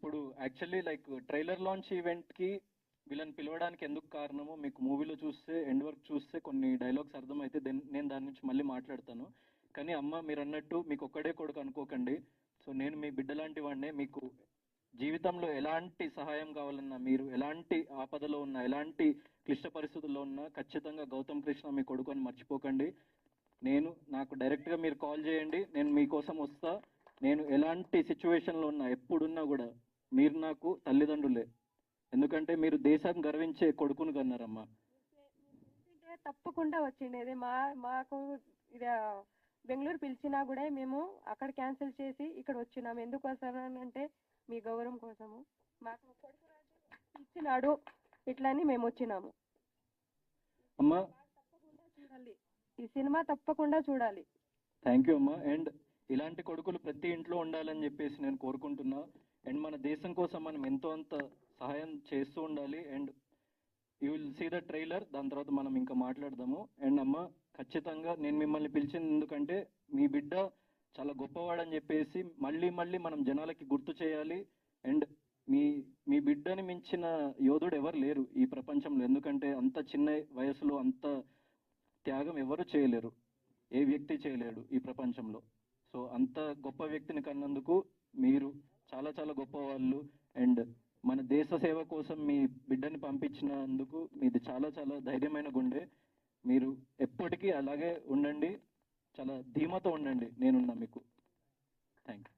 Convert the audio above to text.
ఇప్పుడు actually like trailer launch ఈవెంట్కి వీళ్ళని పిలవడానికి ఎందుకు కారణమో మీకు మూవీలో చూస్తే ఎండ్ వర్క్ చూస్తే కొన్ని డైలాగ్స్ అర్థమైతే నేను దాని నుంచి మళ్ళీ మాట్లాడతాను. కానీ అమ్మ మీరు అన్నట్టు మీకు ఒక్కడే కొడుకు అనుకోకండి. సో నేను మీ బిడ్డ లాంటి వాడినే. మీకు జీవితంలో ఎలాంటి సహాయం కావాలన్నా, మీరు ఎలాంటి ఆపదలో ఉన్నా, ఎలాంటి క్లిష్ట పరిస్థితుల్లో ఉన్నా ఖచ్చితంగా గౌతమ్ కృష్ణ మీ కొడుకు అని మర్చిపోకండి. నాకు డైరెక్ట్గా మీరు కాల్ చేయండి, నేను మీకోసం వస్తా. నేను ఎలాంటి సిచ్యువేషన్లో ఉన్నా, ఎప్పుడున్నా కూడా మీరు నాకు తల్లిదండ్రులే. ఎందుకంటే మీరు దేశం గర్వించే కొడుకును కన్నారమ్మా. తప్పకుండా వచ్చిండేది. మాకు బెంగళూరు పిలిచినా కూడా మేము అక్కడ క్యాన్సిల్ చేసి ఇక్కడ వచ్చినాము. ఎందుకు వస్తానంటే మీ గౌరవం కోసము. మాకు కొడుకు ఇచ్చినాడు ఇట్లని మేము వచ్చినాము. అమ్మా తప్పకుండా చూడాలి, ఈ సినిమా తప్పకుండా చూడాలి. థ్యాంక్ యూ అమ్మా. అండ్ ఇలాంటి కొడుకులు ప్రతి ఇంట్లో ఉండాలని చెప్పేసి నేను కోరుకుంటున్నా. అండ్ మన దేశం కోసం మనం ఎంతో అంత సహాయం చేస్తూ ఉండాలి. And you will see the trailer, దాని తర్వాత మనం ఇంకా మాట్లాడదాము. అండ్ అమ్మ ఖచ్చితంగా నేను మిమ్మల్ని పిలిచింది ఎందుకంటే మీ బిడ్డ చాలా గొప్పవాడని చెప్పేసి మళ్ళీ మళ్ళీ మనం జనాలకి గుర్తు చేయాలి. అండ్ మీ బిడ్డని మించిన యోధుడు ఎవరు లేరు ఈ ప్రపంచంలో. ఎందుకంటే అంత చిన్న వయసులో అంత త్యాగం ఎవరు చేయలేరు, ఏ వ్యక్తి చేయలేడు ఈ ప్రపంచంలో. సో అంత గొప్ప వ్యక్తిని కన్నందుకు మీరు చాలా చాలా గొప్పవాళ్ళు. అండ్ మన దేశ సేవ కోసం మీ బిడ్డని పంపించినందుకు మీది చాలా చాలా ధైర్యమైన గుండె. మీరు ఎప్పటికీ అలాగే ఉండండి, చాలా ధీమాతో ఉండండి. నేనున్నా మీకు. Thank you.